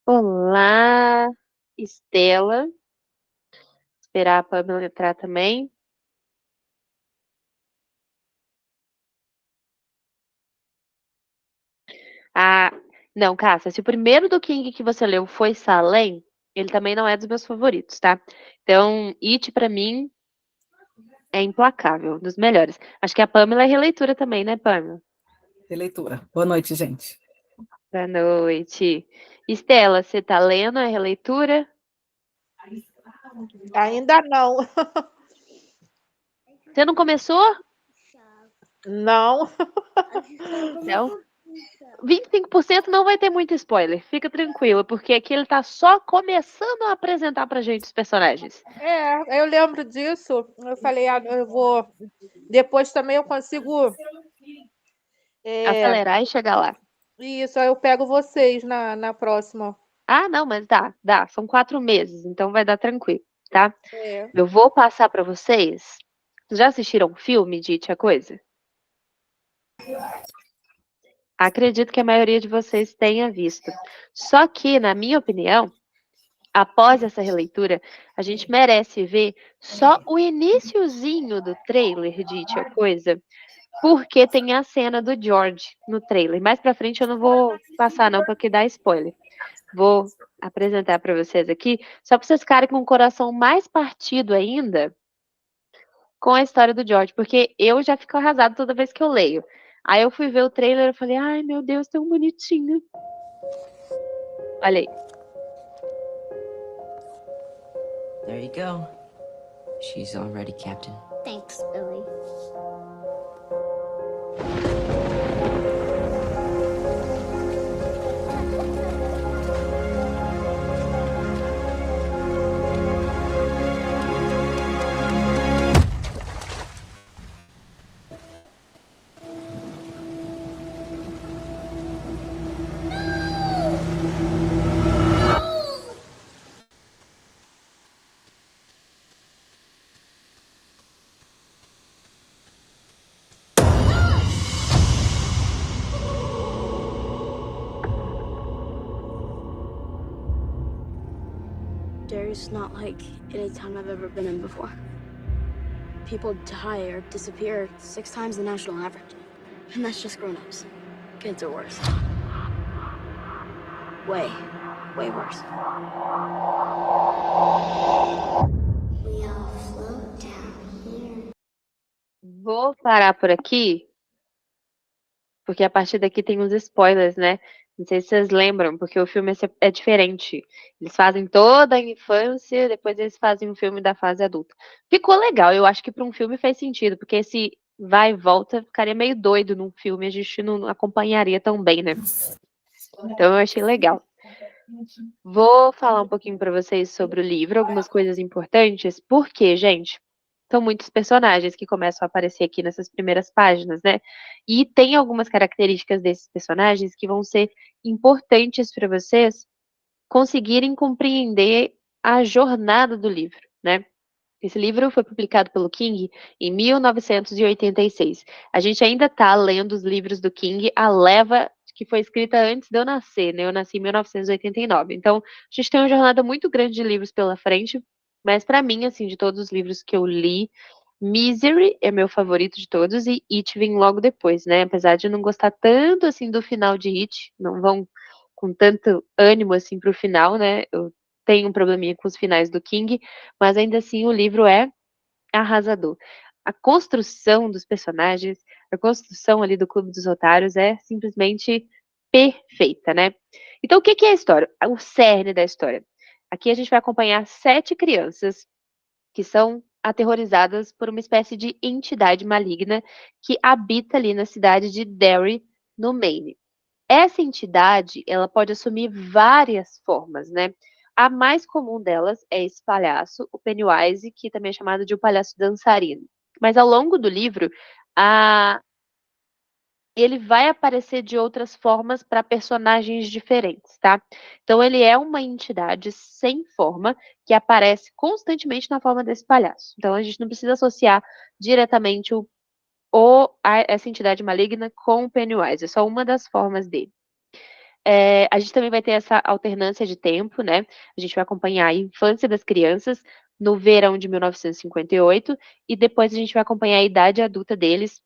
Olá, Estela. Esperar a Pamela entrar também. Ah, não, Cássia, se o primeiro do King que você leu foi Salem, ele também não é dos meus favoritos, tá? Então, It, pra mim, é implacável, dos melhores. Acho que a Pamela é releitura também, né, Pamela? Releitura. Boa noite, gente. Boa noite. Estela, você tá lendo a releitura? Ainda não. Você não começou? Não. Não. 25% não vai ter muito spoiler, fica tranquila, porque aqui ele tá só começando a apresentar pra gente os personagens. É, eu lembro disso. Eu falei, eu vou. Depois também eu consigo. É, Acelerar e chegar lá. isso, aí eu pego vocês na próxima. Ah, não, mas dá. São 4 meses, então vai dar tranquilo, tá? É. Eu vou passar pra vocês. Vocês já assistiram um filme de It a Coisa? Acredito que a maioria de vocês tenha visto. Só que, na minha opinião, após essa releitura, a gente merece ver só o iniciozinho do trailer de It a Coisa, porque tem a cena do George no trailer. Mais pra frente eu não vou passar não, porque dá spoiler. Vou apresentar para vocês aqui, só para vocês ficarem com o coração mais partido ainda com a história do George, porque eu já fico arrasada toda vez que eu leio. Aí eu fui ver o trailer e falei, ai meu Deus, tão bonitinho. Olha aí. There you go. She's all ready, Captain. Thanks, Billy. Derry's not like any town I've ever been in before. People die or disappear 6 times the national average. And that's just grown-ups. Kids are worse. Way, way worse. We all float down here. Vou parar por aqui, porque a partir daqui tem uns spoilers, né? Não sei se vocês lembram, porque o filme é diferente. Eles fazem toda a infância, depois eles fazem um filme da fase adulta. Ficou legal, eu acho que para um filme faz sentido, porque esse vai e volta ficaria meio doido num filme, a gente não acompanharia tão bem, né? Então eu achei legal. Vou falar um pouquinho para vocês sobre o livro, algumas coisas importantes, porque, gente, são muitos personagens que começam a aparecer aqui nessas primeiras páginas, né? E tem algumas características desses personagens que vão ser importantes para vocês conseguirem compreender a jornada do livro, né? Esse livro foi publicado pelo King em 1986. A gente ainda está lendo os livros do King, a leva que foi escrita antes de eu nascer, né? Eu nasci em 1989. Então, a gente tem uma jornada muito grande de livros pela frente, mas para mim, assim, de todos os livros que eu li, Misery é meu favorito de todos e It vem logo depois, né? Apesar de eu não gostar tanto assim do final de It, não vão com tanto ânimo assim pro final, né? Eu tenho um probleminha com os finais do King, mas ainda assim o livro é arrasador. A construção dos personagens, a construção ali do Clube dos Otários é simplesmente perfeita, né? Então, o que que é a história? O cerne da história. Aqui a gente vai acompanhar 7 crianças que são aterrorizadas por uma espécie de entidade maligna que habita ali na cidade de Derry, no Maine. Essa entidade, ela pode assumir várias formas, né? A mais comum delas é esse palhaço, o Pennywise, que também é chamado de o palhaço dançarino. Mas ao longo do livro, a ele vai aparecer de outras formas para personagens diferentes, tá? Então ele é uma entidade sem forma que aparece constantemente na forma desse palhaço. Então a gente não precisa associar diretamente essa entidade maligna com o Pennywise, é só uma das formas dele. A gente também vai ter essa alternância de tempo, né? A gente vai acompanhar a infância das crianças no verão de 1958 e depois a gente vai acompanhar a idade adulta deles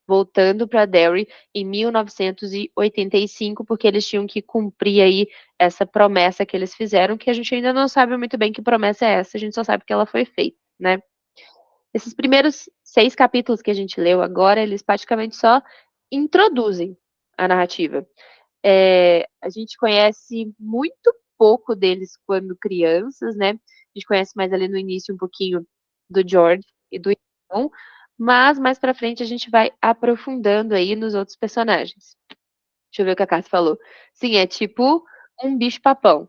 voltando para Derry em 1985, porque eles tinham que cumprir aí essa promessa que eles fizeram, que a gente ainda não sabe muito bem que promessa é essa, a gente só sabe que ela foi feita, né? Esses primeiros 6 capítulos que a gente leu agora, eles praticamente só introduzem a narrativa. A gente conhece muito pouco deles quando crianças, né? A gente conhece mais ali no início um pouquinho do George e do irmão, mas mais pra frente a gente vai aprofundando aí nos outros personagens. Deixa eu ver o que a Cássia falou. Sim, é tipo um bicho-papão.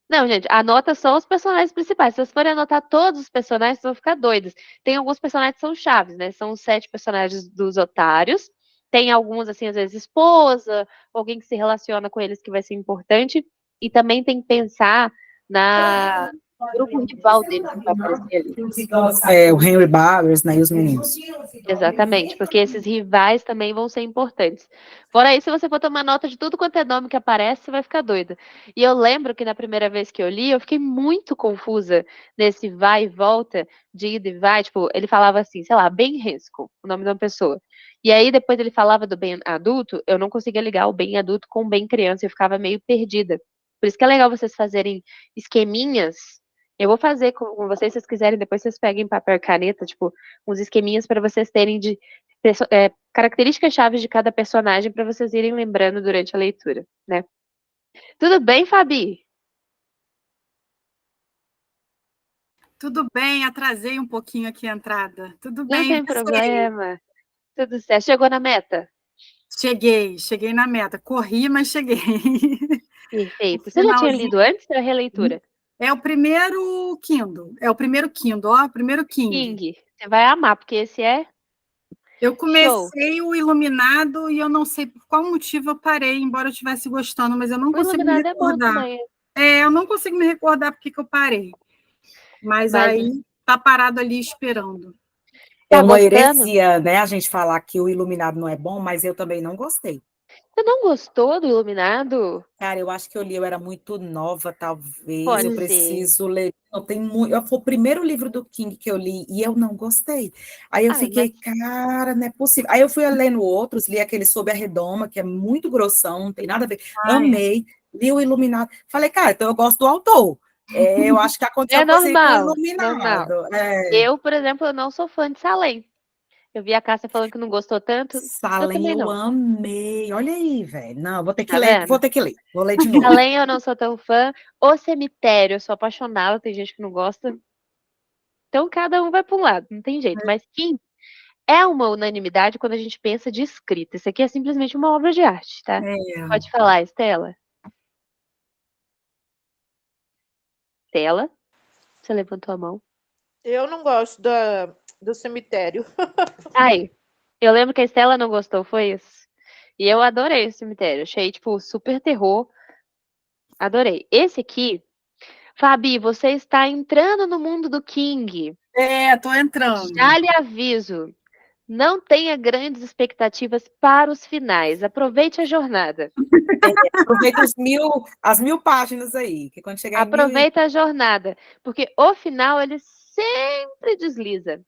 Não, gente, anota só os personagens principais. Se vocês forem anotar todos os personagens, vocês vão ficar doidos. Tem alguns personagens que são chaves, né? São os 7 personagens dos otários. Tem alguns, assim, às vezes, esposa, alguém que se relaciona com eles que vai ser importante. E também tem que pensar no grupo rival deles que vai aparecer ali. O Henry Bowers, né, e os meninos. Exatamente, porque esses rivais também vão ser importantes. Fora isso, se você for tomar nota de tudo quanto é nome que aparece, você vai ficar doida. E eu lembro que na primeira vez que eu li, eu fiquei muito confusa nesse vai e volta, de ida e vai. Tipo, ele falava assim, sei lá, Ben Hanscom, o nome de uma pessoa. E aí, depois ele falava do bem adulto, eu não conseguia ligar o bem adulto com o bem criança, eu ficava meio perdida. Por isso que é legal vocês fazerem esqueminhas. Eu vou fazer com vocês, se vocês quiserem, depois vocês peguem papel e caneta, tipo, uns esqueminhas para vocês terem de características chaves de cada personagem para vocês irem lembrando durante a leitura, né? Tudo bem, Fabi? Tudo bem, atrasei um pouquinho aqui a entrada. Tudo Não bem, tem problema. Tudo certo. Chegou na meta? cheguei na meta. Corri, mas cheguei. Perfeito. Você já tinha lido antes da releitura? É o primeiro Kindle. É o primeiro Kindle, ó. O primeiro King. Você vai amar, porque esse é... Eu comecei o Iluminado e eu não sei por qual motivo eu parei, embora eu estivesse gostando, mas eu não consigo me recordar. É bom também. Eu não consigo me recordar porque que eu parei. Mas aí tá parado ali esperando. É uma heresia, né? A gente falar que o Iluminado não é bom, mas eu também não gostei. Você não gostou do Iluminado? Cara, eu acho que eu era muito nova, talvez. Pode eu ser. preciso ler. Foi o primeiro livro do King que eu li e eu não gostei. Aí eu fiquei, cara, não é possível. Aí eu fui lendo outros, li aquele Sob a Redoma, que é muito grossão, não tem nada a ver. Amei, li o Iluminado. Falei, cara, então eu gosto do autor. Eu acho que aconteceu com o Iluminado. Normal. Eu, por exemplo, eu não sou fã de Salem. Eu vi a Cássia falando que não gostou tanto. Salem eu amei. Olha aí, velho. Não, vou ter que Tá ler. vendo? Vou ter que ler. Vou ler de novo. Salem eu não sou tão fã. O Cemitério, eu sou apaixonada. Tem gente que não gosta. Então, cada um vai para um lado. Não tem jeito. Mas King é uma unanimidade quando a gente pensa de escrita. Isso aqui é simplesmente uma obra de arte, tá? Pode falar, Estela. Estela? Você levantou a mão. Eu não gosto do Cemitério. Ai, eu lembro que a Estela não gostou, foi isso? E eu adorei o Cemitério. Achei, tipo, super terror. Adorei. Esse aqui, Fabi, você está entrando no mundo do King. Tô entrando. Já lhe aviso. Não tenha grandes expectativas para os finais. Aproveite a jornada. Aproveita as 1000 páginas aí. Que quando chegar Aproveita a jornada. Porque o final, ele sempre desliza.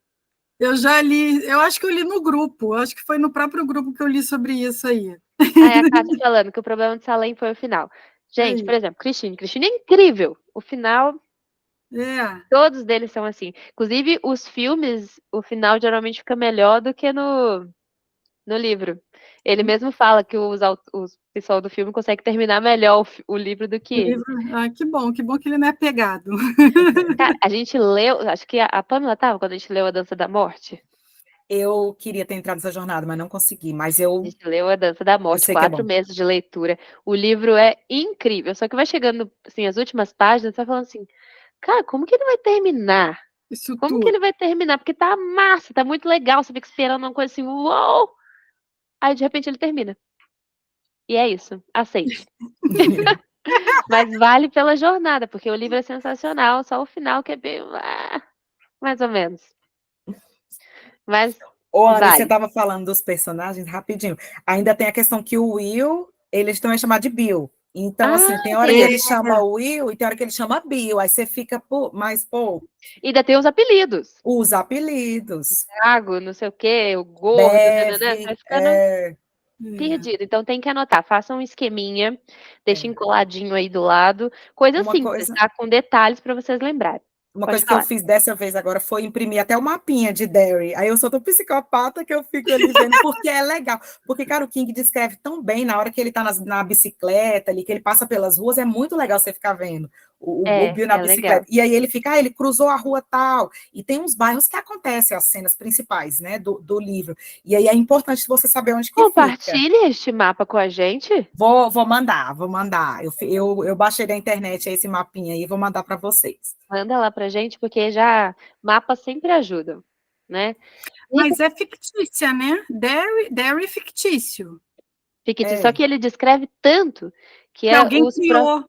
Eu já li, eu acho que eu li no grupo, acho que foi no próprio grupo que eu li sobre isso aí. Aí a Cássia falando que o problema de Salem foi o final. Gente, por exemplo, Christine é incrível. O final, todos deles são assim. Inclusive, os filmes, o final geralmente fica melhor do que no livro. Ele mesmo fala que o pessoal do filme consegue terminar melhor o livro do que ele. Que bom que ele não é pegado. Cara, a gente leu, acho que a Pamela estava quando a gente leu A Dança da Morte. Eu queria ter entrado nessa jornada, mas não consegui. A gente leu A Dança da Morte, 4 meses de leitura. O livro é incrível, só que vai chegando, assim, as últimas páginas, você vai falando assim, cara, como que ele vai terminar? Que ele vai terminar? Porque tá massa, tá muito legal, você fica esperando uma coisa assim, uou! Aí, de repente, ele termina. E é isso, aceite. Mas vale pela jornada, porque o livro é sensacional, só o final que é bem... mais ou menos. Mas Ô, Ana, você Vai. estava falando dos personagens, rapidinho. Ainda tem a questão que o Will, eles também chamam de Bill. Então, assim, tem hora que ele chama o Will e tem hora que ele chama Bill. Aí você fica, pô. E ainda tem os apelidos. Os apelidos. Thiago, não sei o quê, o gordo, nananã, você vai Beve, ficando perdido. Então tem que anotar, faça um esqueminha, deixem coladinho aí do lado. Coisa Uma simples, coisa, tá? Com detalhes para vocês lembrarem. uma Pode coisa que eu falar. fiz dessa vez agora foi imprimir até o mapinha de Derry. Aí eu sou tão psicopata que eu fico ali vendo, porque é legal. Porque, cara, o King descreve tão bem na hora que ele tá na bicicleta ali, que ele passa pelas ruas, é muito legal você ficar vendo o Bill na É legal. bicicleta. E aí ele fica, ele cruzou a rua tal. E tem uns bairros que acontecem as cenas principais, né, do livro. E aí é importante você saber onde que fica. Compartilhe este mapa com a gente. Vou mandar. Eu baixei da internet esse mapinha aí, vou mandar para vocês. Manda lá pra gente, porque já mapas sempre ajudam, né? Mas é fictícia, né? Derry fictício. Só que ele descreve tanto que Que alguém criou.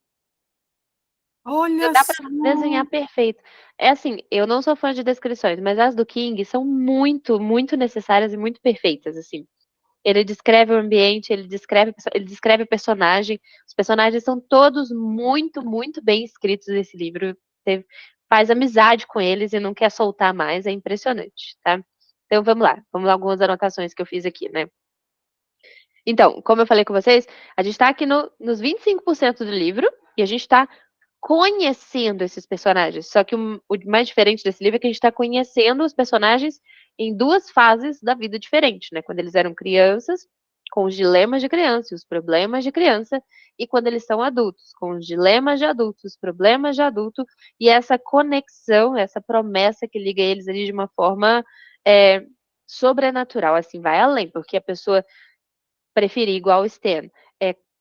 Olha dá só. para desenhar perfeito. É assim, eu não sou fã de descrições, mas as do King são muito, muito necessárias e muito perfeitas, assim. Ele descreve o ambiente, ele descreve o personagem. Os personagens são todos muito, muito bem escritos nesse livro. Você faz amizade com eles e não quer soltar mais, é impressionante, tá? Então vamos lá algumas anotações que eu fiz aqui, né? Então, como eu falei com vocês, a gente tá aqui nos 25% do livro e a gente tá conhecendo esses personagens. Só que o mais diferente desse livro é que a gente está conhecendo os personagens em duas fases da vida diferentes, né? Quando eles eram crianças, com os dilemas de criança e os problemas de criança, e quando eles são adultos, com os dilemas de adultos, os problemas de adulto, e essa conexão, essa promessa que liga eles ali de uma forma sobrenatural, assim, vai além, porque a pessoa preferir, igual o Stan,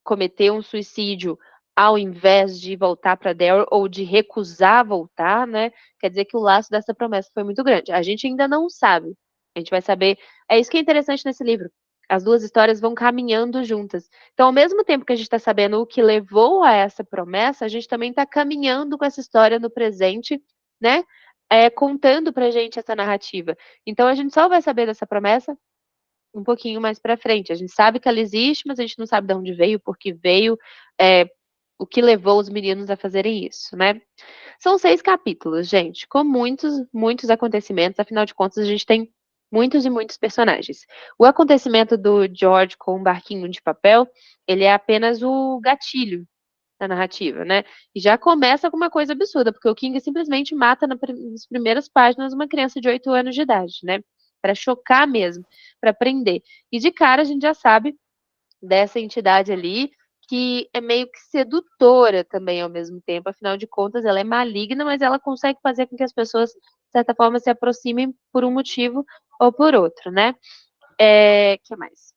cometer um suicídio ao invés de voltar para Daryl ou de recusar voltar, né? Quer dizer que o laço dessa promessa foi muito grande. A gente ainda não sabe. A gente vai saber. É isso que é interessante nesse livro. As duas histórias vão caminhando juntas. Então, ao mesmo tempo que a gente está sabendo o que levou a essa promessa, a gente também está caminhando com essa história no presente, né? Contando pra gente essa narrativa. Então, a gente só vai saber dessa promessa um pouquinho mais para frente. A gente sabe que ela existe, mas a gente não sabe de onde veio, por que veio, o que levou os meninos a fazerem isso, né? São 6 capítulos, gente, com muitos, muitos acontecimentos. Afinal de contas, a gente tem muitos e muitos personagens. O acontecimento do George com um barquinho de papel, ele é apenas o gatilho da narrativa, né? E já começa com uma coisa absurda, porque o King simplesmente mata nas primeiras páginas uma criança de 8 anos de idade, né? Para chocar mesmo, para prender. E de cara a gente já sabe dessa entidade ali, que é meio que sedutora também ao mesmo tempo, afinal de contas ela é maligna, mas ela consegue fazer com que as pessoas, de certa forma, se aproximem por um motivo ou por outro, né? Que mais?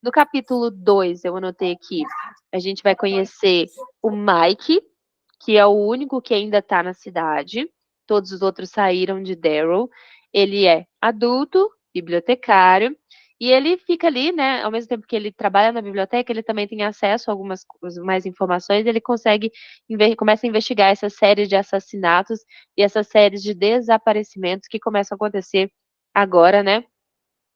No capítulo 2, eu anotei aqui, a gente vai conhecer o Mike, que é o único que ainda tá na cidade, todos os outros saíram de Daryl. Ele é adulto, bibliotecário, e ele fica ali, né, ao mesmo tempo que ele trabalha na biblioteca, ele também tem acesso a algumas mais informações, ele começa a investigar essas séries de assassinatos e essas séries de desaparecimentos que começam a acontecer agora, né,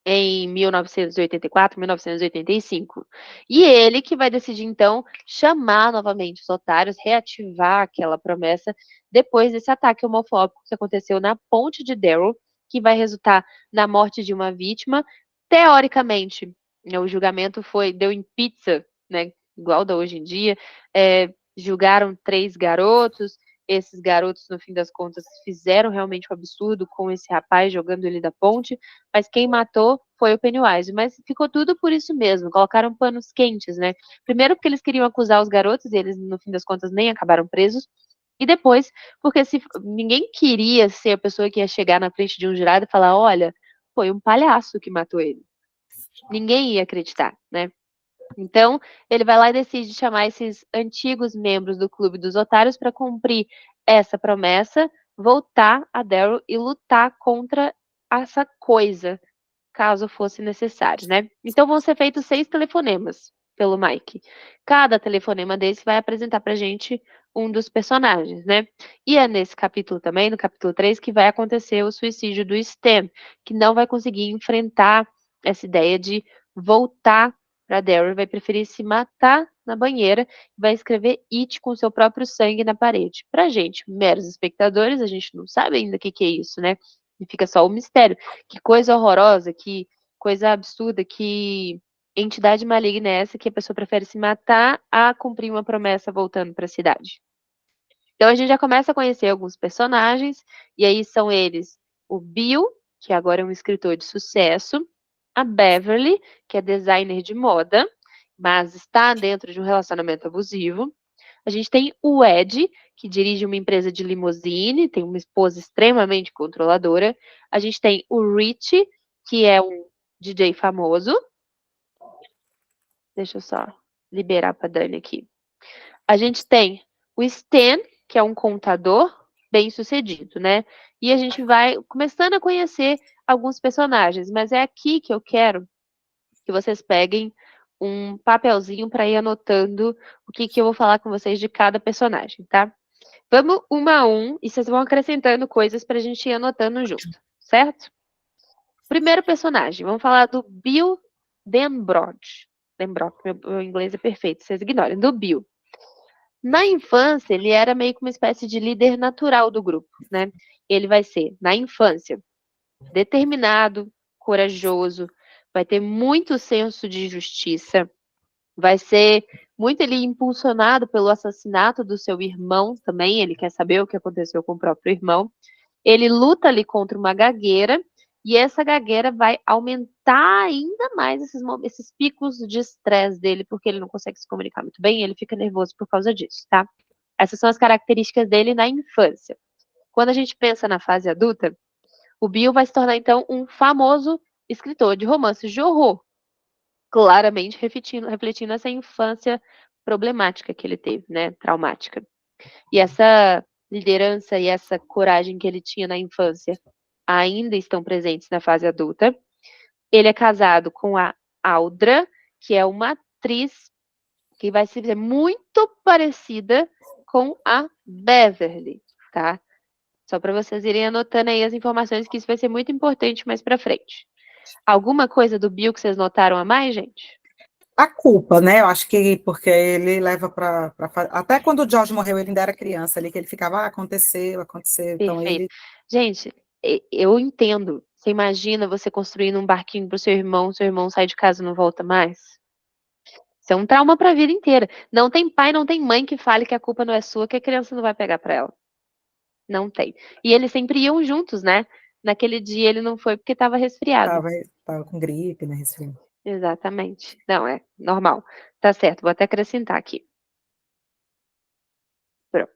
em 1984, 1985. E ele que vai decidir, então, chamar novamente os otários, reativar aquela promessa depois desse ataque homofóbico que aconteceu na ponte de Daryl, que vai resultar na morte de uma vítima. Teoricamente, né, o julgamento deu em pizza, né, igual da hoje em dia, julgaram 3 garotos. Esses garotos, no fim das contas, fizeram realmente um absurdo com esse rapaz jogando ele da ponte, mas quem matou foi o Pennywise. Mas ficou tudo por isso mesmo, colocaram panos quentes, né? Primeiro porque eles queriam acusar os garotos e eles, no fim das contas, nem acabaram presos. E depois, porque ninguém queria ser a pessoa que ia chegar na frente de um jurado e falar, olha, foi um palhaço que matou ele. Ninguém ia acreditar, né? Então, ele vai lá e decide chamar esses antigos membros do Clube dos Otários para cumprir essa promessa, voltar a Daryl e lutar contra essa coisa, caso fosse necessário, né? Então, vão ser feitos 6 telefonemas. pelo Mike. Cada telefonema desse vai apresentar pra gente um dos personagens, né? E é nesse capítulo também, no capítulo 3, que vai acontecer o suicídio do Stan, que não vai conseguir enfrentar essa ideia de voltar para Derry, vai preferir se matar na banheira e vai escrever It com seu próprio sangue na parede. Pra gente, meros espectadores, a gente não sabe ainda o que é isso, né? E fica só o mistério. Que coisa horrorosa, que coisa absurda, que entidade maligna é essa que a pessoa prefere se matar a cumprir uma promessa voltando para a cidade. Então a gente já começa a conhecer alguns personagens, e aí são eles o Bill, que agora é um escritor de sucesso, a Beverly, que é designer de moda, mas está dentro de um relacionamento abusivo. A gente tem o Ed, que dirige uma empresa de limusine, tem uma esposa extremamente controladora. A gente tem o Rich, que é um DJ famoso. Deixa eu só liberar para Dani aqui. A gente tem o Stan, que é um contador bem sucedido, né? E a gente vai começando a conhecer alguns personagens, mas é aqui que eu quero que vocês peguem um papelzinho para ir anotando o que eu vou falar com vocês de cada personagem, tá? Vamos uma a um e vocês vão acrescentando coisas para a gente ir anotando junto, certo? Primeiro personagem, vamos falar do Bill Denbrock. Denbrock, meu inglês é perfeito, vocês ignorem, do Bill. Na infância, ele era meio que uma espécie de líder natural do grupo, né? Ele vai ser, na infância, determinado, corajoso, vai ter muito senso de justiça, vai ser muito ele impulsionado pelo assassinato do seu irmão também, ele quer saber o que aconteceu com o próprio irmão. Ele luta ali contra uma gagueira, e essa gagueira vai aumentar ainda mais esses picos de estresse dele, porque ele não consegue se comunicar muito bem, e ele fica nervoso por causa disso, tá? Essas são as características dele na infância. Quando a gente pensa na fase adulta, o Bill vai se tornar, então, um famoso escritor de romances de horror, claramente refletindo essa infância problemática que ele teve, né, traumática. E essa liderança e essa coragem que ele tinha na infância ainda estão presentes na fase adulta. Ele é casado com a Audra, que é uma atriz que vai ser muito parecida com a Beverly, tá? Só para vocês irem anotando aí as informações, que isso vai ser muito importante mais para frente. Alguma coisa do Bill que vocês notaram a mais, gente? A culpa, né? Eu acho que porque ele leva para até quando o George morreu, ele ainda era criança ali, que ele ficava, aconteceu. Então Perfeito. ele. Gente, eu entendo. Você imagina você construindo um barquinho pro seu irmão sai de casa e não volta mais? Isso é um trauma para a vida inteira. Não tem pai, não tem mãe que fale que a culpa não é sua, que a criança não vai pegar para ela. Não tem. E eles sempre iam juntos, né? Naquele dia ele não foi porque estava resfriado. Tava com gripe, né? Resfriado. Exatamente. Não, é normal. Tá certo, vou até acrescentar aqui. Pronto.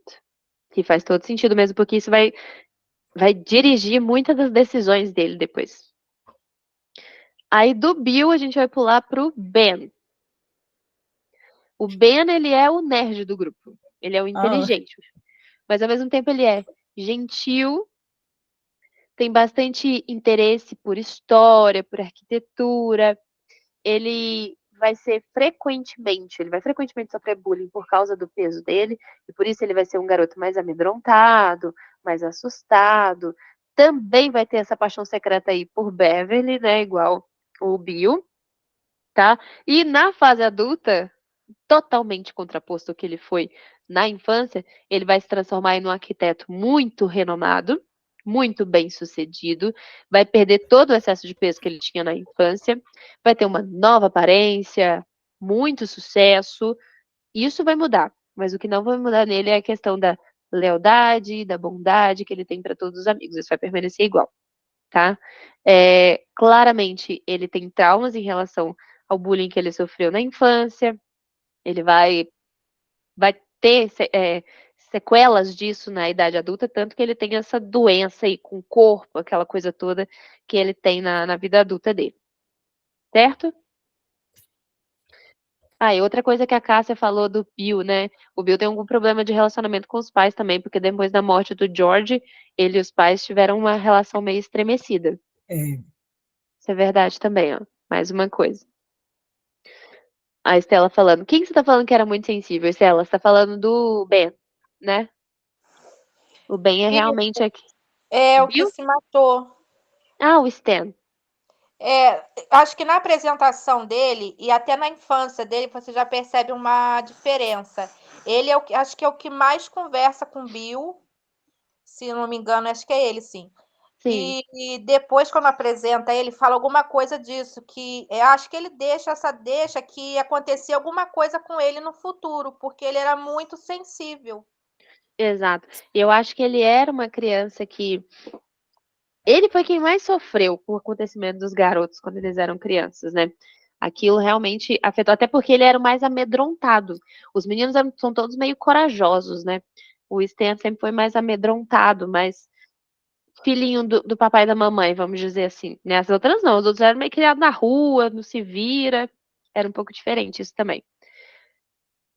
Que faz todo sentido mesmo, porque isso vai dirigir muitas das decisões dele depois. Aí do Bill a gente vai pular pro Ben. O Ben, ele é o nerd do grupo. Ele é o inteligente. Mas ao mesmo tempo ele é gentil, tem bastante interesse por história, por arquitetura. Ele vai frequentemente sofrer bullying por causa do peso dele, e por isso ele vai ser um garoto mais amedrontado, mais assustado. Também vai ter essa paixão secreta aí por Beverly, né, igual o Bill, tá? E na fase adulta, totalmente contraposto ao que ele foi na infância, ele vai se transformar em um arquiteto muito renomado, muito bem sucedido, vai perder todo o excesso de peso que ele tinha na infância, vai ter uma nova aparência, muito sucesso. Isso vai mudar, mas o que não vai mudar nele é a questão da lealdade, da bondade que ele tem para todos os amigos. Isso vai permanecer igual, tá? Claramente, ele tem traumas em relação ao bullying que ele sofreu na infância. Ele vai ter sequelas disso na idade adulta, tanto que ele tem essa doença aí com o corpo, aquela coisa toda que ele tem na vida adulta dele. Certo? E outra coisa que a Cássia falou do Bill, né? O Bill tem algum problema de relacionamento com os pais também, porque depois da morte do George, ele e os pais tiveram uma relação meio estremecida. Isso é verdade também, ó. Mais uma coisa. A Estela falando. Quem que você tá falando que era muito sensível, Estela? Você tá falando do Ben, né? O Ben é realmente aqui. É o que Viu? se matou. Ah, o Stan. Acho que na apresentação dele e até na infância dele você já percebe uma diferença. Ele é acho que é o que mais conversa com Bill, se não me engano, acho que é ele, sim. Sim. E depois, quando apresenta ele, fala alguma coisa disso, que acho que ele deixa que acontecia alguma coisa com ele no futuro, porque ele era muito sensível. Exato. E eu acho que ele era uma criança que... Ele foi quem mais sofreu com o acontecimento dos garotos quando eles eram crianças, né? Aquilo realmente afetou, até porque ele era o mais amedrontado. Os meninos são todos meio corajosos, né? O Stan sempre foi mais amedrontado, mais filhinho do papai e da mamãe, vamos dizer assim. Né? As outras não, os outros eram meio criados na rua, não se vira. Era um pouco diferente isso também.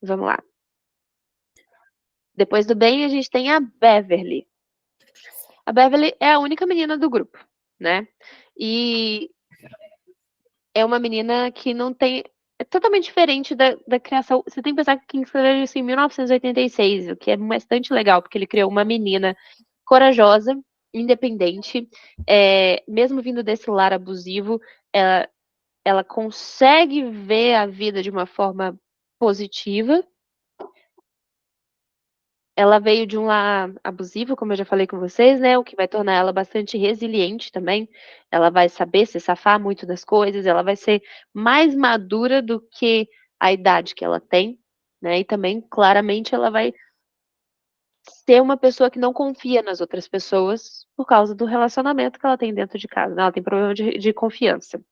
Vamos lá. Depois do Ben, a gente tem a Beverly. A Beverly é a única menina do grupo, né? E é uma menina que não tem... É totalmente diferente da criação. Você tem que pensar que quem escreveu isso em 1986, o que é bastante legal, porque ele criou uma menina corajosa, independente, mesmo vindo desse lar abusivo, ela consegue ver a vida de uma forma positiva. Ela veio de um lar abusivo, como eu já falei com vocês, né? O que vai tornar ela bastante resiliente também. Ela vai saber se safar muito das coisas, ela vai ser mais madura do que a idade que ela tem, né? E também, claramente, ela vai ser uma pessoa que não confia nas outras pessoas por causa do relacionamento que ela tem dentro de casa, né? Ela tem problema de confiança.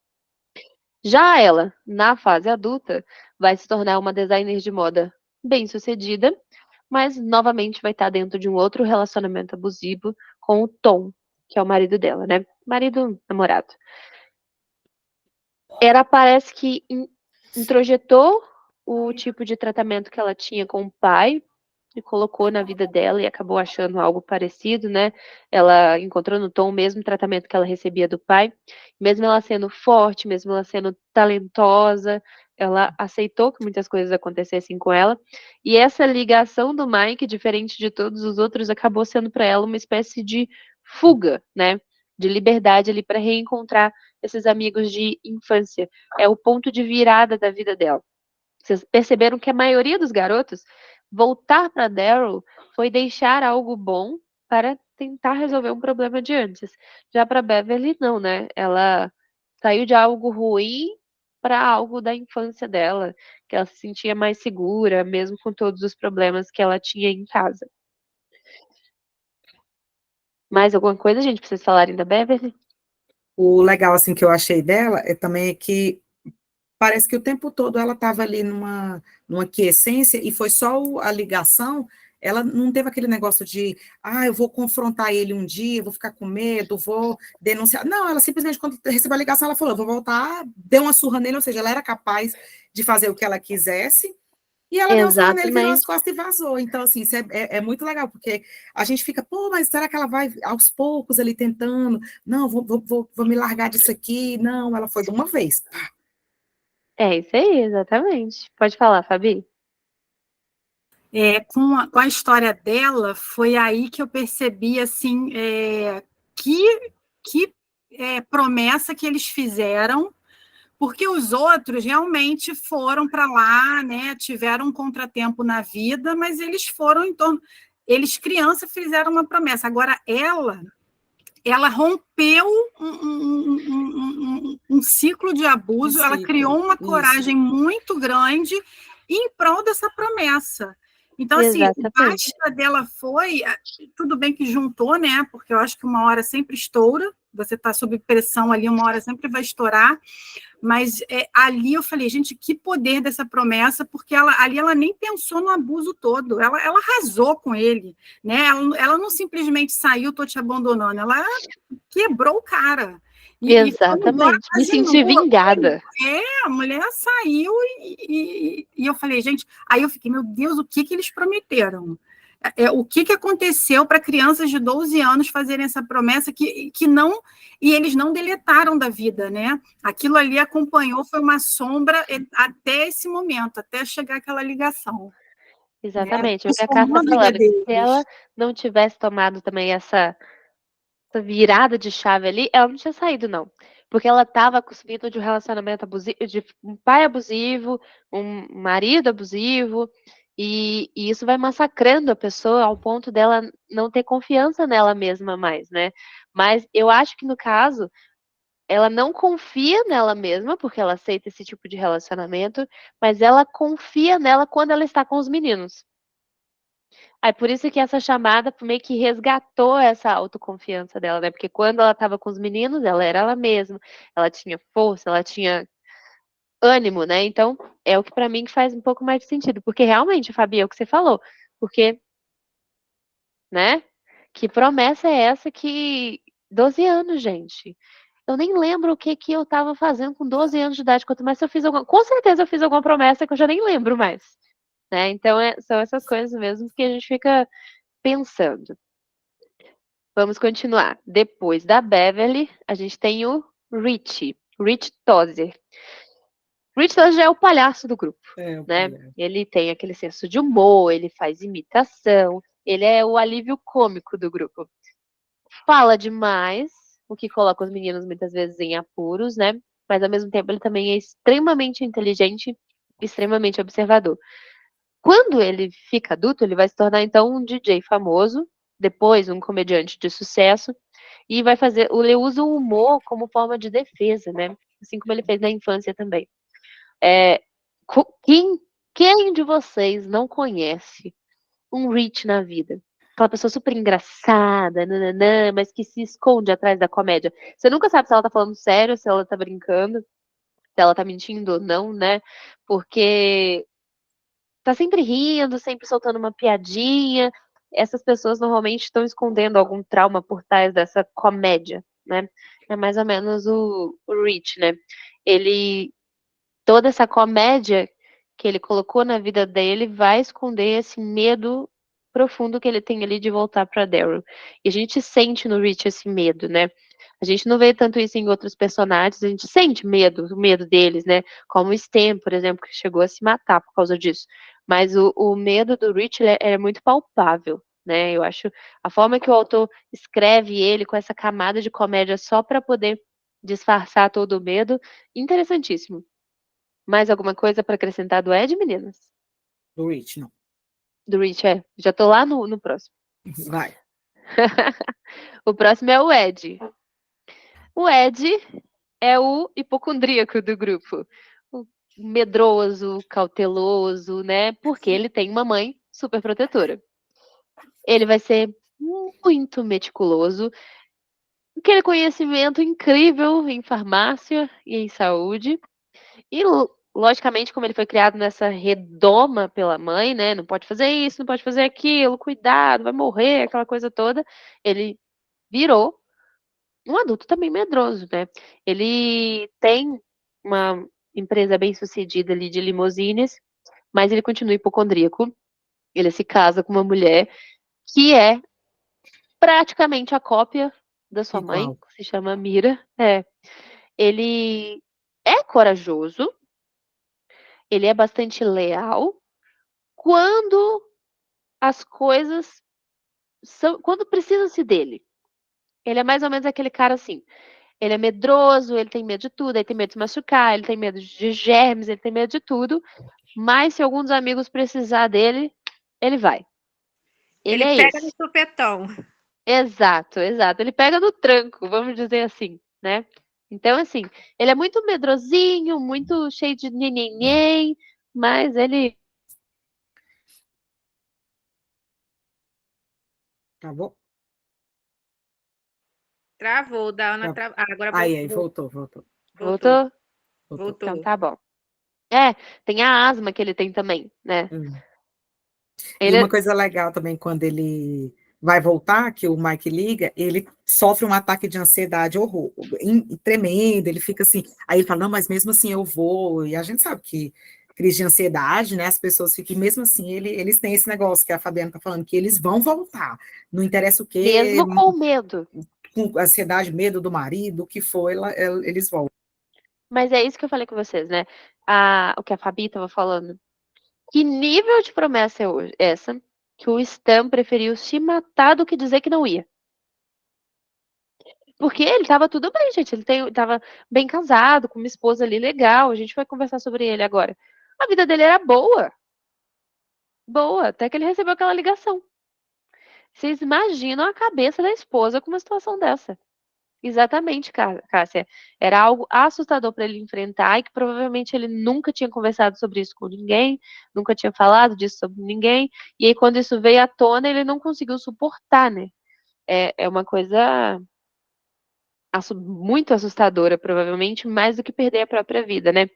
Já ela, na fase adulta, vai se tornar uma designer de moda bem-sucedida, mas novamente vai estar dentro de um outro relacionamento abusivo com o Tom, que é o marido dela, né? Marido, namorado. Ela parece que introjetou o tipo de tratamento que ela tinha com o pai e colocou na vida dela e acabou achando algo parecido, né? Ela encontrou no Tom o mesmo tratamento que ela recebia do pai, mesmo ela sendo forte, mesmo ela sendo talentosa, ela aceitou que muitas coisas acontecessem com ela, e essa ligação do Mike, diferente de todos os outros, acabou sendo para ela uma espécie de fuga, né? De liberdade ali para reencontrar esses amigos de infância. É o ponto de virada da vida dela. Vocês perceberam que a maioria dos garotos voltar para Daryl foi deixar algo bom para tentar resolver um problema de antes. Já para Beverly, não, né? Ela saiu de algo ruim para algo da infância dela, que ela se sentia mais segura, mesmo com todos os problemas que ela tinha em casa. Mais alguma coisa, gente, pra vocês falarem da Beverly? O legal, assim, que eu achei dela também que parece que o tempo todo ela estava ali numa quiescência e foi só a ligação, ela não teve aquele negócio de, eu vou confrontar ele um dia, vou ficar com medo, vou denunciar. Não, ela simplesmente, quando recebeu a ligação, ela falou, vou voltar, deu uma surra nele, ou seja, ela era capaz de fazer o que ela quisesse, e ela deu uma surra nele, virou as costas e vazou. Então, assim, isso é muito legal, porque a gente fica, mas será que ela vai aos poucos ali tentando? Não, vou me largar disso aqui. Não, ela foi de uma vez. É isso aí, exatamente. Pode falar, Fabi. Com a história dela, foi aí que eu percebi, assim, que promessa que eles fizeram, porque os outros realmente foram para lá, né, tiveram um contratempo na vida, mas eles foram em torno... Eles, criança, fizeram uma promessa. Agora, ela rompeu um ciclo de abuso, ela criou uma coragem muito grande em prol dessa promessa. Então, assim, a basta dela foi, tudo bem que juntou, né? Porque eu acho que uma hora sempre estoura, você está sob pressão ali, uma hora sempre vai estourar, mas ali eu falei, gente, que poder dessa promessa, porque ali ela nem pensou no abuso todo, ela arrasou com ele, né? Ela não simplesmente saiu, tô te abandonando, ela quebrou o cara. Exatamente, me senti vingada. A mulher saiu e eu falei, gente, aí eu fiquei, meu Deus, o que eles prometeram? O que aconteceu para crianças de 12 anos fazerem essa promessa que não, e eles não deletaram da vida, né? Aquilo ali acompanhou, foi uma sombra até esse momento, até chegar aquela ligação. Exatamente, o que a Cássia está falando, se ela não tivesse tomado também essa virada de chave ali, ela não tinha saído, não. Porque ela estava cuspindo de um relacionamento abusivo, de um pai abusivo, um marido abusivo, e isso vai massacrando a pessoa ao ponto dela não ter confiança nela mesma mais, né? Mas eu acho que no caso, ela não confia nela mesma, porque ela aceita esse tipo de relacionamento, mas ela confia nela quando ela está com os meninos. Aí por isso que essa chamada meio que resgatou essa autoconfiança dela, né? Porque quando ela estava com os meninos, ela era ela mesma, ela tinha força, ela tinha ânimo, né? Então, é o que para mim que faz um pouco mais de sentido, porque realmente, Fabi, é o que você falou, porque, né? Que promessa é essa que 12 anos, gente. Eu nem lembro o que eu estava fazendo com 12 anos de idade, quanto mais se eu fiz alguma, com certeza eu fiz alguma promessa que eu já nem lembro mais, né? Então, são essas coisas mesmo que a gente fica pensando. Vamos continuar. Depois da Beverly, a gente tem o Rich Tozer. Rich Tozer é o palhaço do grupo, né? Palhaço. Ele tem aquele senso de humor, ele faz imitação, ele é o alívio cômico do grupo. Fala demais, o que coloca os meninos muitas vezes em apuros, né? Mas ao mesmo tempo ele também é extremamente inteligente, extremamente observador. Quando ele fica adulto, ele vai se tornar então um DJ famoso, depois um comediante de sucesso, e vai fazer, ele usa o humor como forma de defesa, né? Assim como ele fez na infância também. Quem de vocês não conhece um Rich na vida? Aquela pessoa super engraçada, nananã, mas que se esconde atrás da comédia. Você nunca sabe se ela tá falando sério, se ela tá brincando, se ela tá mentindo ou não, né? Porque tá sempre rindo, sempre soltando uma piadinha. Essas pessoas normalmente estão escondendo algum trauma por trás dessa comédia, né? É mais ou menos o Rich, né? Toda essa comédia que ele colocou na vida dele vai esconder esse medo profundo que ele tem ali de voltar para Daryl. E a gente sente no Rich esse medo, né? A gente não vê tanto isso em outros personagens, a gente sente o medo deles, né? Como o Stan, por exemplo, que chegou a se matar por causa disso. Mas o medo do Rich é muito palpável, né? Eu acho a forma que o autor escreve ele com essa camada de comédia só para poder disfarçar todo o medo, interessantíssimo. Mais alguma coisa para acrescentar do Ed, meninas? Do Rich, não. Do Rich, já tô lá no próximo. Vai. O próximo é o Ed. O Ed é o hipocondríaco do grupo. O medroso, cauteloso, né? Porque ele tem uma mãe super protetora. Ele vai ser muito meticuloso. Aquele conhecimento incrível em farmácia e em saúde. E, logicamente, como ele foi criado nessa redoma pela mãe, né? Não pode fazer isso, não pode fazer aquilo, cuidado, vai morrer, aquela coisa toda. Ele virou um adulto também medroso, né? Ele tem uma empresa bem sucedida ali de limusines, mas ele continua hipocondríaco. Ele se casa com uma mulher que é praticamente a cópia da sua mãe, que se chama Mira. Ele é corajoso, ele é bastante leal quando as coisas quando precisa-se dele. Ele é mais ou menos aquele cara assim. Ele é medroso, ele tem medo de tudo, ele tem medo de se machucar, ele tem medo de germes, ele tem medo de tudo. Mas se alguns amigos precisar dele, ele vai. Ele pega no supetão. Exato. Ele pega no tranco, vamos dizer assim, né? Então, assim, ele é muito medrosinho, muito cheio de nhenhenhen, mas ele... Tá bom? Travou, da Ana Tá. Agora aí, voltou. Voltou? Então tá bom. Tem a asma que ele tem também, né? E uma coisa legal também, quando ele vai voltar, que o Mike liga, ele sofre um ataque de ansiedade tremendo, ele fica assim, aí ele fala, não, mas mesmo assim eu vou, e a gente sabe que crise de ansiedade, né? As pessoas ficam, mesmo assim, eles têm esse negócio que a Fabiana está falando, que eles vão voltar. Não interessa o quê. Mesmo com medo. Com ansiedade, medo do marido, o que for, eles voltam. Mas é isso que eu falei com vocês, né? O que a Fabi estava falando. Que nível de promessa é essa que o Stan preferiu se matar do que dizer que não ia? Porque ele tava tudo bem, gente. Ele tava bem casado, com uma esposa ali legal. A gente vai conversar sobre ele agora. A vida dele era boa. Boa, até que ele recebeu aquela ligação. Vocês imaginam a cabeça da esposa com uma situação dessa? Exatamente, Cássia. Era algo assustador para ele enfrentar e que provavelmente ele nunca tinha conversado sobre isso com ninguém, nunca tinha falado disso sobre ninguém. E aí, quando isso veio à tona, ele não conseguiu suportar, né? É uma coisa muito assustadora, provavelmente, mais do que perder a própria vida, né?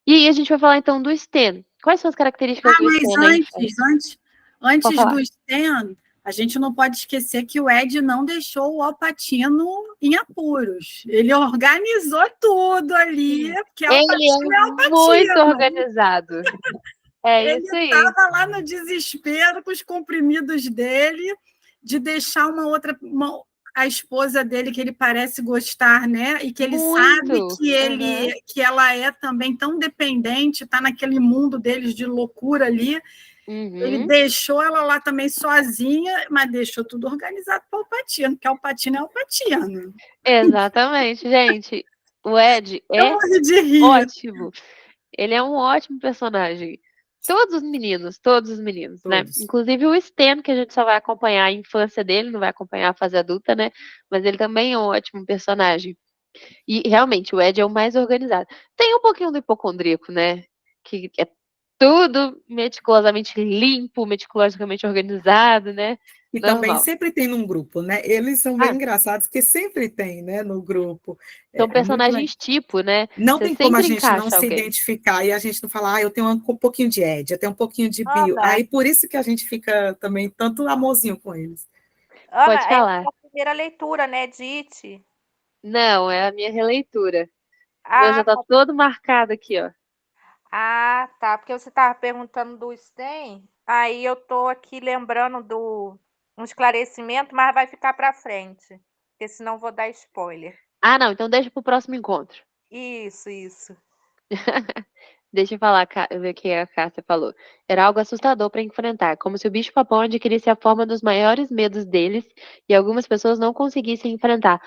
E aí a gente vai falar então do Stan. Quais são as características do Stan? Mas antes do Stan, a gente não pode esquecer que o Ed não deixou o Al Pacino em apuros. Ele organizou tudo ali, porque Al Pacino é Al Pacino. Muito organizado. Isso aí. Ele estava lá no desespero com os comprimidos dele, de deixar a esposa dele, que ele parece gostar, né? E que ele sabe que ela é também tão dependente, está naquele mundo deles de loucura ali. Ele deixou ela lá também sozinha, mas deixou tudo organizado para o Al Pacino, porque Al Pacino é Al Pacino. Exatamente, gente. O Ed é ótimo. Ele é um ótimo personagem. Todos os meninos, né? Inclusive o Stan, que a gente só vai acompanhar a infância dele, não vai acompanhar a fase adulta, né? Mas ele também é um ótimo personagem. E realmente, o Ed é o mais organizado. Tem um pouquinho do hipocondríaco, né? Que é tudo meticulosamente limpo, meticulosamente organizado, né? E também sempre tem num grupo, né? Eles são bem engraçados, porque sempre tem, né, no grupo. São personagens tipo, né? Não tem como a gente não se identificar e a gente não falar, eu tenho um pouquinho de Ed, eu tenho um pouquinho de Bill. Aí por isso que a gente fica também tanto amorzinho com eles. Ana, pode falar. É a primeira leitura, né, de It? Não, é a minha releitura. Meu já tá todo marcado aqui, ó. Ah, tá. Porque você estava perguntando do Stan, aí eu tô aqui lembrando um esclarecimento, mas vai ficar para frente, porque senão vou dar spoiler. Ah, não, então deixa pro próximo encontro. Isso. Deixa eu falar, ver o que a Cássia falou. Era algo assustador para enfrentar, como se o bicho-papão adquirisse a forma dos maiores medos deles e algumas pessoas não conseguissem enfrentar.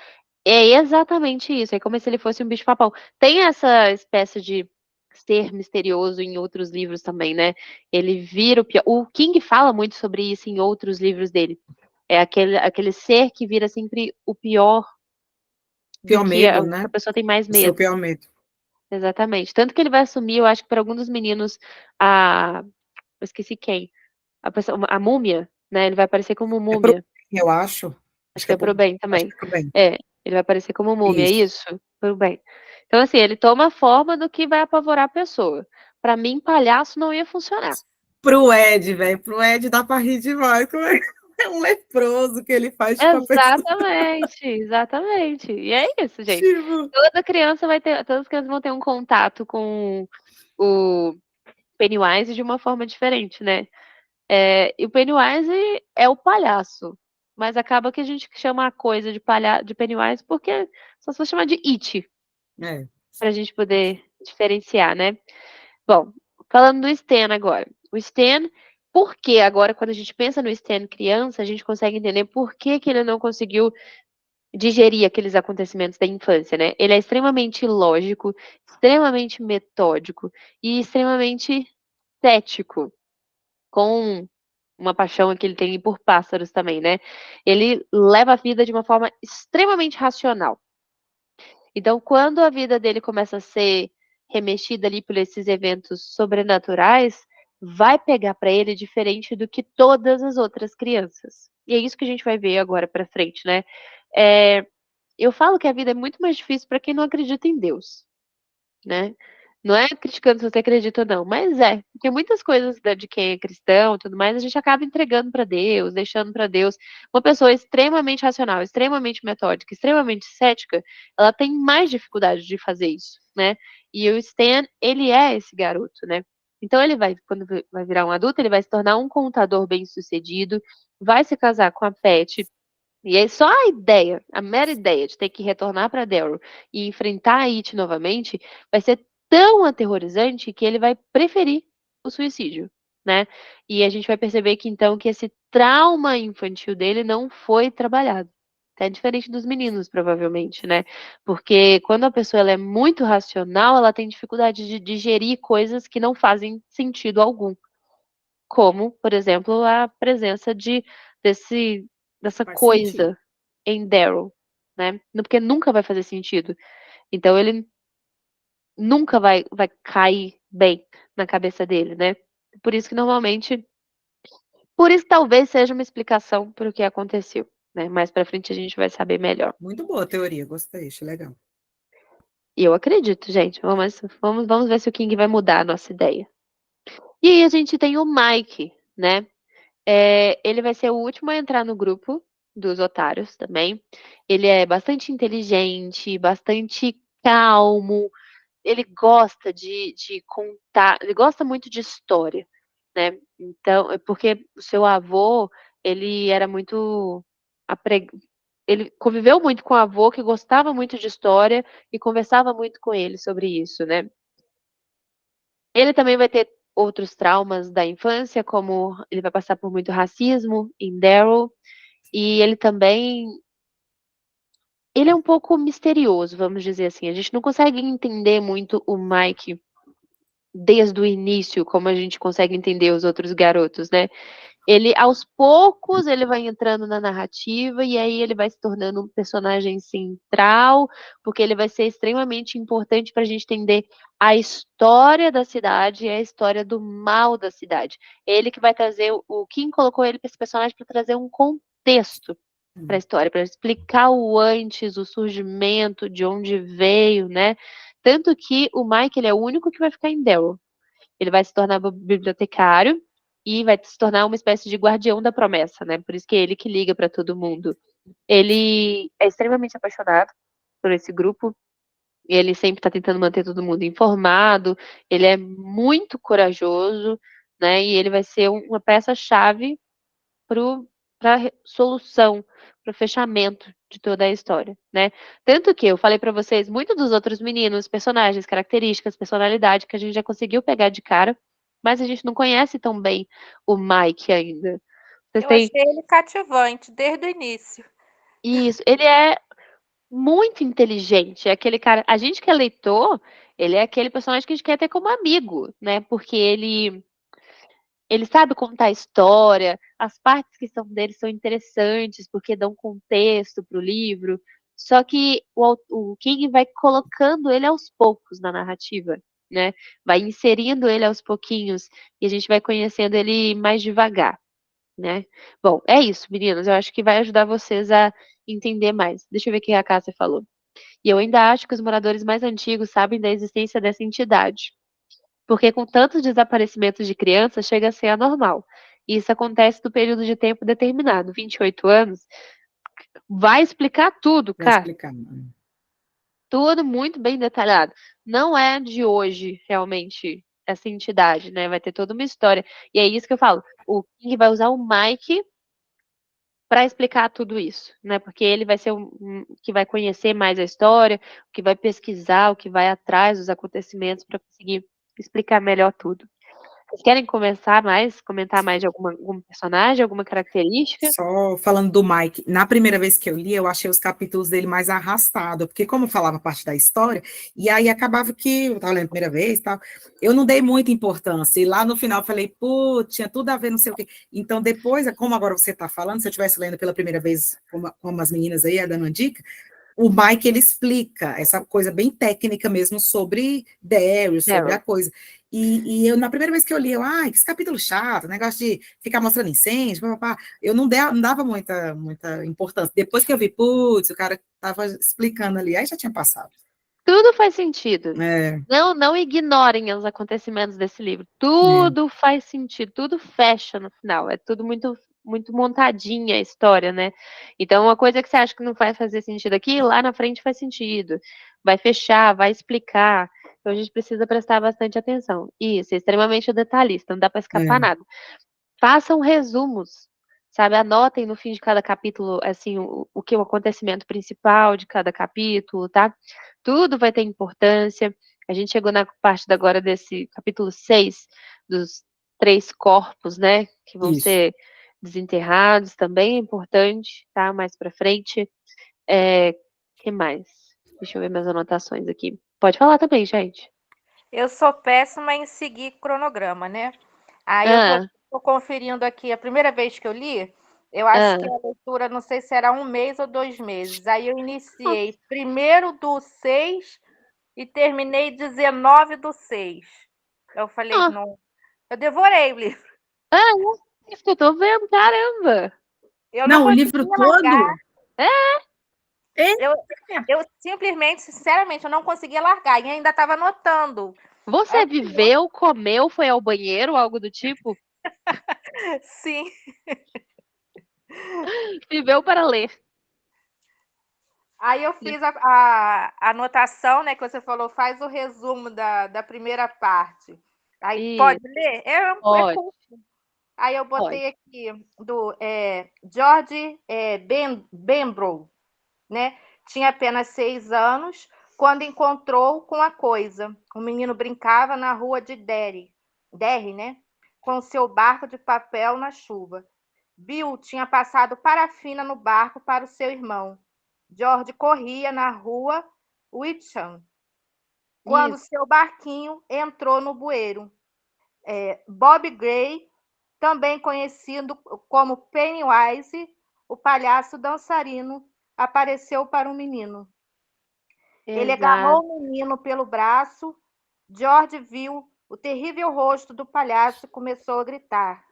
É exatamente isso, é como se ele fosse um bicho-papão. Tem essa espécie de ser misterioso em outros livros também, né? Ele vira o pior. O King fala muito sobre isso em outros livros dele. É aquele ser que vira sempre o pior. Pior medo, né? A pessoa tem mais medo. O seu medo. pior medo. Exatamente. Tanto que ele vai assumir, eu acho que para algum dos meninos, eu esqueci quem. A múmia, né? Ele vai aparecer como múmia. Eu acho. Acho que é pro bem também. Pro bem. Ele vai aparecer como múmia, isso? Pro bem. Então, assim, ele toma a forma do que vai apavorar a pessoa. Para mim, palhaço não ia funcionar. Pro Ed, velho. Pro Ed dá pra rir demais. É um leproso que ele faz de Exatamente. E é isso, gente. Todas as crianças vão ter um contato com o Pennywise de uma forma diferente, né? E o Pennywise é o palhaço. Mas acaba que a gente chama a coisa de Pennywise porque só se for chamar de It. Pra gente poder diferenciar, né? Bom, falando do Stan agora. O Stan, por que agora, quando a gente pensa no Stan criança, a gente consegue entender por que ele não conseguiu digerir aqueles acontecimentos da infância, né? Ele é extremamente lógico, extremamente metódico e extremamente cético, com uma paixão que ele tem por pássaros também, né? Ele leva a vida de uma forma extremamente racional. Então, quando a vida dele começa a ser remexida ali por esses eventos sobrenaturais, vai pegar para ele diferente do que todas as outras crianças. E é isso que a gente vai ver agora para frente, né? Eu falo que a vida é muito mais difícil para quem não acredita em Deus, né? Não é criticando se você acredita ou não, mas porque muitas coisas de quem é cristão e tudo mais, a gente acaba entregando para Deus, deixando para Deus. Uma pessoa extremamente racional, extremamente metódica, extremamente cética, ela tem mais dificuldade de fazer isso, né? E o Stan, ele é esse garoto, né? Então ele vai, quando vai virar um adulto, ele vai se tornar um contador bem-sucedido, vai se casar com a Pat, e aí só a ideia, a mera ideia de ter que retornar para Daryl e enfrentar a It novamente vai ser tão aterrorizante que ele vai preferir o suicídio, né? E a gente vai perceber que então que esse trauma infantil dele não foi trabalhado. É diferente dos meninos, provavelmente, né? Porque quando a pessoa ela é muito racional, ela tem dificuldade de digerir coisas que não fazem sentido algum. Como, por exemplo, a presença dessa Faz sentido. coisa em Daryl, né? Porque nunca vai fazer sentido. Então ele nunca vai cair bem na cabeça dele, né? Por isso que normalmente, por isso que talvez seja uma explicação para o que aconteceu, né? Mais para frente a gente vai saber melhor. Muito boa a teoria, gostei, achei legal. E eu acredito, gente. Vamos ver se o King vai mudar a nossa ideia. E aí a gente tem o Mike, né? Ele vai ser o último a entrar no grupo dos otários também. Ele é bastante inteligente, bastante calmo. Ele gosta de contar, ele gosta muito de história, né? Então, é porque o seu avô, ele era muito ele conviveu muito com o avô que gostava muito de história e conversava muito com ele sobre isso, né? Ele também vai ter outros traumas da infância, como ele vai passar por muito racismo em Daryl, e ele é um pouco misterioso, vamos dizer assim. A gente não consegue entender muito o Mike desde o início, como a gente consegue entender os outros garotos, né? Ele, aos poucos, ele vai entrando na narrativa e aí ele vai se tornando um personagem central, porque ele vai ser extremamente importante para a gente entender a história da cidade e a história do mal da cidade. Ele que vai trazer, o Kim colocou ele para esse personagem para trazer um contexto para a história, para explicar o antes, o surgimento, de onde veio, né? Tanto que o Mike, ele é o único que vai ficar em Daryl. Ele vai se tornar bibliotecário e vai se tornar uma espécie de guardião da promessa, né? Por isso que é ele que liga para todo mundo. Ele é extremamente apaixonado por esse grupo. Ele sempre está tentando manter todo mundo informado. Ele é muito corajoso, né? E ele vai ser uma peça-chave para a solução, para o fechamento de toda a história, né? Tanto que eu falei para vocês, muitos dos outros meninos, personagens, características, personalidade que a gente já conseguiu pegar de cara, mas a gente não conhece tão bem o Mike ainda. Vocês Eu têm achei ele cativante desde o início. isso, ele é muito inteligente, é aquele cara, a gente que é leitor, ele é aquele personagem que a gente quer ter como amigo, né? Porque ele sabe contar a história, as partes que são dele são interessantes, porque dão contexto para o livro. Só que o King vai colocando ele aos poucos na narrativa, né? Vai inserindo ele aos pouquinhos e a gente vai conhecendo ele mais devagar, né? Bom, é isso, meninas. Eu acho que vai ajudar vocês a entender mais. Deixa eu ver o que a Cássia falou. E eu ainda acho que os moradores mais antigos sabem da existência dessa entidade. Porque com tantos desaparecimentos de crianças chega a ser anormal. E isso acontece no período de tempo determinado, 28 anos. Vai explicar tudo, Vai cara. explicar. Tudo muito bem detalhado. Não é de hoje, realmente, essa entidade, né? Vai ter toda uma história. E é isso que eu falo. O King vai usar o Mike para explicar tudo isso, né? Porque ele vai ser que vai conhecer mais a história, o que vai pesquisar, o que vai atrás dos acontecimentos para conseguir explicar melhor tudo. Vocês querem comentar mais de algum personagem, alguma característica? Só falando do Mike, na primeira vez que eu li, eu achei os capítulos dele mais arrastados, porque como eu falava parte da história, e aí acabava que, eu estava lendo a primeira vez e tal, eu não dei muita importância, e lá no final eu falei, putz, tinha tudo a ver, não sei o quê. Então depois, como agora você está falando, se eu estivesse lendo pela primeira vez, como as meninas aí, dando uma dica, o Mike, ele explica essa coisa bem técnica mesmo sobre Daryl, sobre a coisa. E eu, na primeira vez que eu li, que esse capítulo chato, negócio de ficar mostrando incêndio, papapá, eu não dava muita importância. Depois que eu vi, putz, o cara estava explicando ali, aí já tinha passado. Tudo faz sentido. É, Não ignorem os acontecimentos desse livro. Tudo faz sentido, tudo fecha no final. É tudo muito, muito montadinha a história, né? Então, uma coisa que você acha que não vai fazer sentido aqui, lá na frente faz sentido. Vai fechar, vai explicar. Então, a gente precisa prestar bastante atenção. Isso, é extremamente detalhista, não dá para escapar é. nada. Façam resumos, sabe? Anotem no fim de cada capítulo, assim, o que é o acontecimento principal de cada capítulo, tá? Tudo vai ter importância. A gente chegou na parte agora desse capítulo 6, dos 3 corpos, né? Que vão Isso. ser desenterrados, também é importante, tá? Mais pra frente. Que mais? Deixa eu ver minhas anotações aqui. Pode falar também, gente. Eu sou péssima em seguir cronograma, né? Aí eu Ah, tô conferindo aqui, a primeira vez que eu li, eu acho que ah. a leitura, não sei se era 1 mês ou 2 meses. Aí eu iniciei 1º do 6 e terminei 19/6. Eu falei, Ah, não, eu devorei o livro. é isso que eu tô vendo, caramba! Eu não Não, o livro conseguia largar. todo? É, Eu, eu simplesmente, sinceramente, eu não conseguia largar e ainda estava anotando. Você viveu, comeu, foi ao banheiro, algo do tipo? Sim. Viveu para ler. Aí eu fiz a anotação, né, que você falou, faz o resumo da primeira parte. Aí, pode Isso, ler? pode, Curto. Aí eu pode. botei aqui do George Bembrough, né? Tinha apenas 6 anos quando encontrou com a coisa. O menino brincava na rua de Derry, né? Com seu barco de papel na chuva. Bill tinha passado parafina no barco para o seu irmão. George corria na rua Witcham quando Isso, seu barquinho entrou no bueiro. Bob Gray, também conhecido como Pennywise, o palhaço dançarino, apareceu para o menino. Ele exato. agarrou o menino pelo braço. George viu o terrível rosto do palhaço e começou a gritar.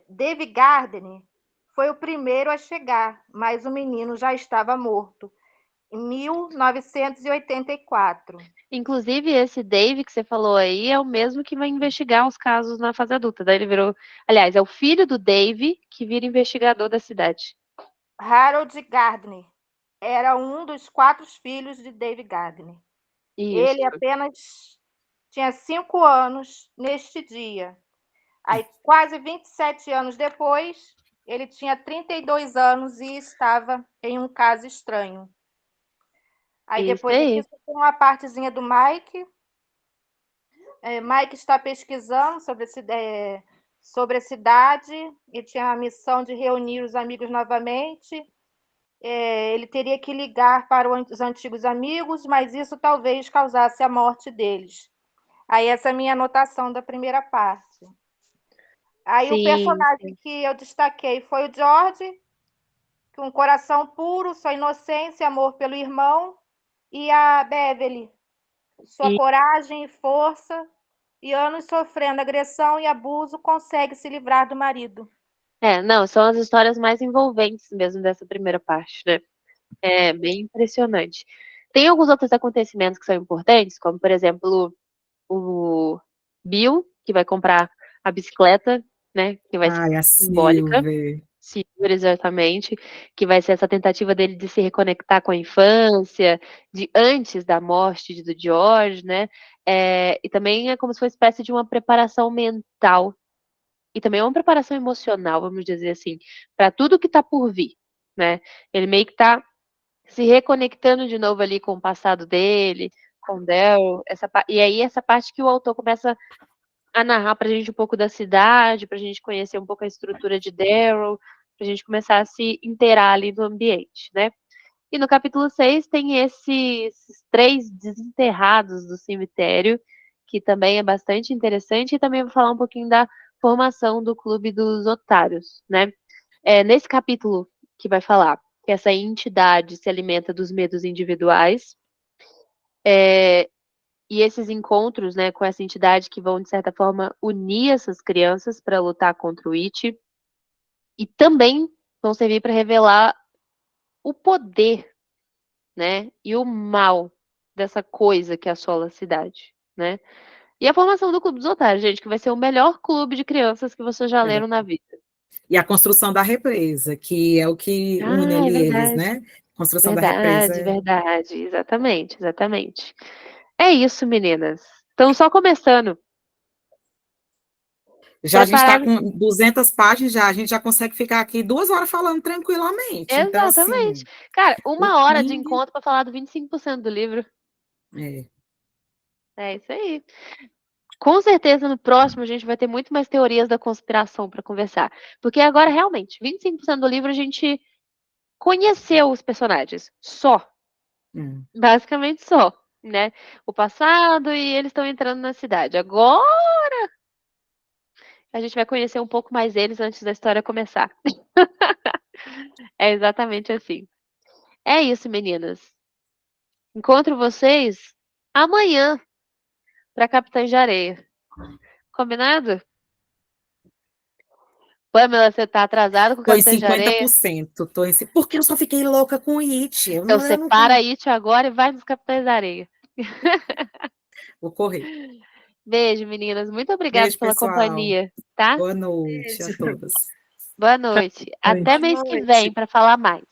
Dave Gardner foi o primeiro a chegar, mas o menino já estava morto, em 1984. Inclusive, esse Dave que você falou aí é o mesmo que vai investigar os casos na fase adulta. Daí ele virou. Aliás, é o filho do Dave que vira investigador da cidade. Harold Gardner era um dos 4 filhos de Dave Gardner. Isso. Ele apenas tinha 5 anos neste dia. Aí, quase 27 anos depois, ele tinha 32 anos e estava em um caso estranho. Aí, Isso depois aí. aqui, tem uma partezinha do Mike. Mike está pesquisando sobre a cidade e tinha a missão de reunir os amigos novamente. Ele teria que ligar para os antigos amigos, mas isso talvez causasse a morte deles. Aí essa é a minha anotação da primeira parte. Aí o Sim, personagem sim. que eu destaquei foi o George, com um coração puro, sua inocência e amor pelo irmão, e a Beverly, sua E, coragem e força, e anos sofrendo agressão e abuso, consegue se livrar do marido. não, são as histórias mais envolventes mesmo dessa primeira parte, né? É bem impressionante. Tem alguns outros acontecimentos que são importantes, como, por exemplo, o Bill, que vai comprar a bicicleta, né? Que vai ser ai, a simbólica. Silver. Silver, exatamente, que vai ser essa tentativa dele de se reconectar com a infância, de antes da morte do George, né? E também é como se fosse uma espécie de uma preparação mental e também é uma preparação emocional, vamos dizer assim, para tudo que está por vir, né? Ele meio que está se reconectando de novo ali com o passado dele, com Daryl, e aí essa parte que o autor começa a narrar pra gente um pouco da cidade, pra gente conhecer um pouco a estrutura de Daryl, pra gente começar a se inteirar ali no ambiente, né. E no capítulo 6 tem esses 3 desenterrados do cemitério, que também é bastante interessante, e também vou falar um pouquinho da formação do Clube dos Otários, né. Nesse capítulo que vai falar que essa entidade se alimenta dos medos individuais, e esses encontros, né, com essa entidade que vão, de certa forma, unir essas crianças para lutar contra o It, e também vão servir para revelar o poder né? E o mal dessa coisa que assola a cidade, né? E a formação do Clube dos Otários, gente, que vai ser o melhor clube de crianças que vocês já leram na vida. E a construção da represa, que é o que une ali eles, né? Construção da represa. Verdade, exatamente. É isso, meninas. Estão só começando. Já a gente está com 200 páginas, a gente já consegue ficar aqui 2 horas falando tranquilamente. Exatamente. Então, assim, cara, 1 hora de encontro para falar do 25% do livro. É isso aí. Com certeza no próximo a gente vai ter muito mais teorias da conspiração para conversar. Porque agora, realmente, 25% do livro a gente conheceu os personagens. Só. Basicamente só, né? O passado e eles estão entrando na cidade. Agora a gente vai conhecer um pouco mais eles antes da história começar. É exatamente assim. É isso, meninas. Encontro vocês amanhã para Capitães de Areia. Combinado? Pamela, você tá atrasada com o Capitães de Areia? 50%. Porque eu só fiquei louca com It. Então separa It agora e vai nos Capitães de Areia. Vou correr. Beijo, meninas. Muito obrigada pela companhia, tá? Boa noite a todas. Boa noite. Até mês que vem para falar mais.